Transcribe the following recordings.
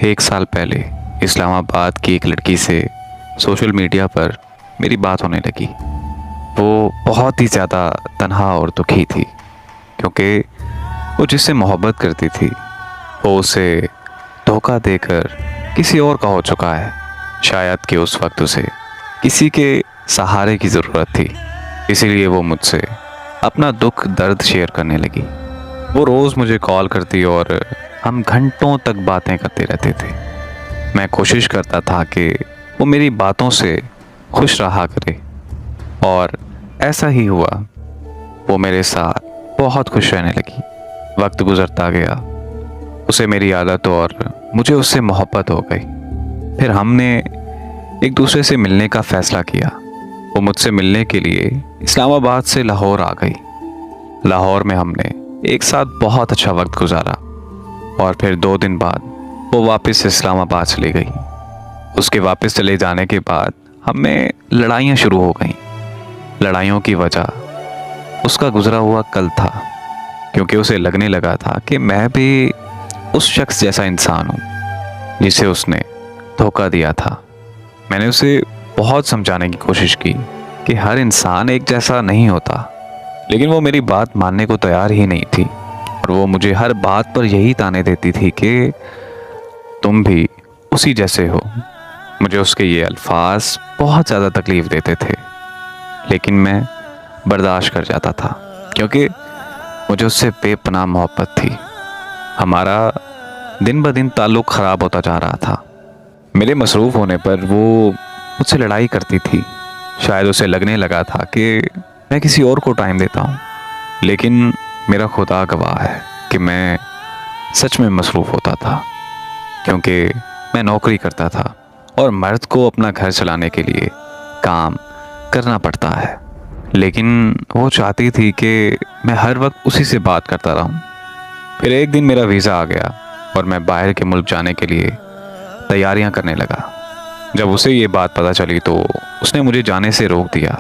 एक साल पहले इस्लामाबाद की एक लड़की से सोशल मीडिया पर मेरी बात होने लगी। वो बहुत ही ज़्यादा तन्हा और दुखी थी क्योंकि वो जिससे मोहब्बत करती थी वो उसे धोखा देकर किसी और का हो चुका है। शायद कि उस वक्त उसे किसी के सहारे की ज़रूरत थी, इसीलिए वो मुझसे अपना दुख दर्द शेयर करने लगी। वो रोज़ मुझे कॉल करती और हम घंटों तक बातें करते रहते थे। मैं कोशिश करता था कि वो मेरी बातों से खुश रहा करे और ऐसा ही हुआ। वो मेरे साथ बहुत खुश रहने लगी। वक्त गुजरता गया, उसे मेरी आदत और मुझे उससे मोहब्बत हो गई। फिर हमने एक दूसरे से मिलने का फ़ैसला किया। वो मुझसे मिलने के लिए इस्लामाबाद से लाहौर आ गई। लाहौर में हमने एक साथ बहुत अच्छा वक्त गुजारा और फिर 2 दिन बाद वो वापस इस्लामाबाद चली गई। उसके वापस चले जाने के बाद हमें लड़ाइयाँ शुरू हो गईं। लड़ाइयों की वजह उसका गुजरा हुआ कल था, क्योंकि उसे लगने लगा था कि मैं भी उस शख्स जैसा इंसान हूँ जिसे उसने धोखा दिया था। मैंने उसे बहुत समझाने की कोशिश की कि हर इंसान एक जैसा नहीं होता, लेकिन वो मेरी बात मानने को तैयार ही नहीं थी और वो मुझे हर बात पर यही ताने देती थी कि तुम भी उसी जैसे हो। मुझे उसके ये अल्फाज बहुत ज़्यादा तकलीफ़ देते थे, लेकिन मैं बर्दाश्त कर जाता था क्योंकि मुझे उससे बेपनाह मोहब्बत थी। हमारा दिन ब दिन ताल्लुक़ ख़राब होता जा रहा था। मेरे मसरूफ़ होने पर वो मुझसे लड़ाई करती थी। शायद उसे लगने लगा था कि मैं किसी और को टाइम देता हूँ, लेकिन मेरा खुदा गवाह है कि मैं सच में मसरूफ़ होता था, क्योंकि मैं नौकरी करता था और मर्द को अपना घर चलाने के लिए काम करना पड़ता है। लेकिन वो चाहती थी कि मैं हर वक्त उसी से बात करता रहूं। फिर एक दिन मेरा वीज़ा आ गया और मैं बाहर के मुल्क जाने के लिए तैयारियां करने लगा। जब उसे ये बात पता चली तो उसने मुझे जाने से रोक दिया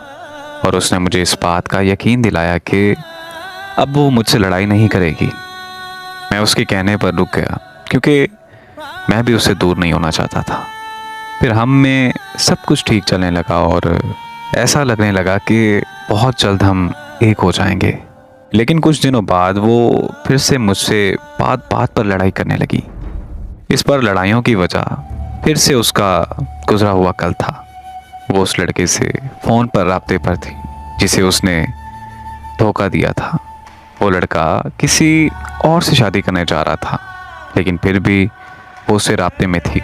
और उसने मुझे इस बात का यकीन दिलाया कि अब वो मुझसे लड़ाई नहीं करेगी। मैं उसके कहने पर रुक गया क्योंकि मैं भी उससे दूर नहीं होना चाहता था। फिर हम में सब कुछ ठीक चलने लगा और ऐसा लगने लगा कि बहुत जल्द हम एक हो जाएंगे। लेकिन कुछ दिनों बाद वो फिर से मुझसे बात बात पर लड़ाई करने लगी। इस पर लड़ाइयों की वजह फिर से उसका गुजरा हुआ कल था। वो उस लड़के से फ़ोन पर राब्ते पर थी जिसे उसने धोखा दिया था। वो लड़का किसी और से शादी करने जा रहा था, लेकिन फिर भी वो उससे राब्ते में थी।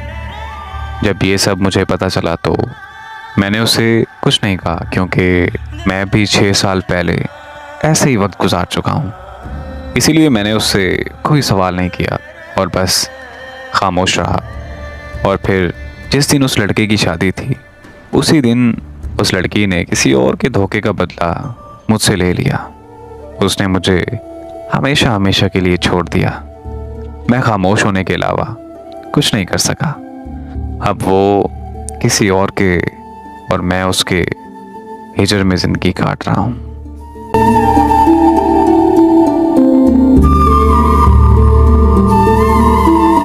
जब ये सब मुझे पता चला तो मैंने उसे कुछ नहीं कहा, क्योंकि मैं भी 6 साल पहले ऐसे ही वक्त गुजार चुका हूँ। इसीलिए मैंने उससे कोई सवाल नहीं किया और बस खामोश रहा। और फिर जिस दिन उस लड़के की शादी थी, उसी दिन उस लड़की ने किसी और के धोखे का बदला मुझसे ले लिया। उसने मुझे हमेशा हमेशा के लिए छोड़ दिया। मैं खामोश होने के अलावा कुछ नहीं कर सका। अब वो किसी और के और मैं उसके हिजर में ज़िंदगी काट रहा हूँ।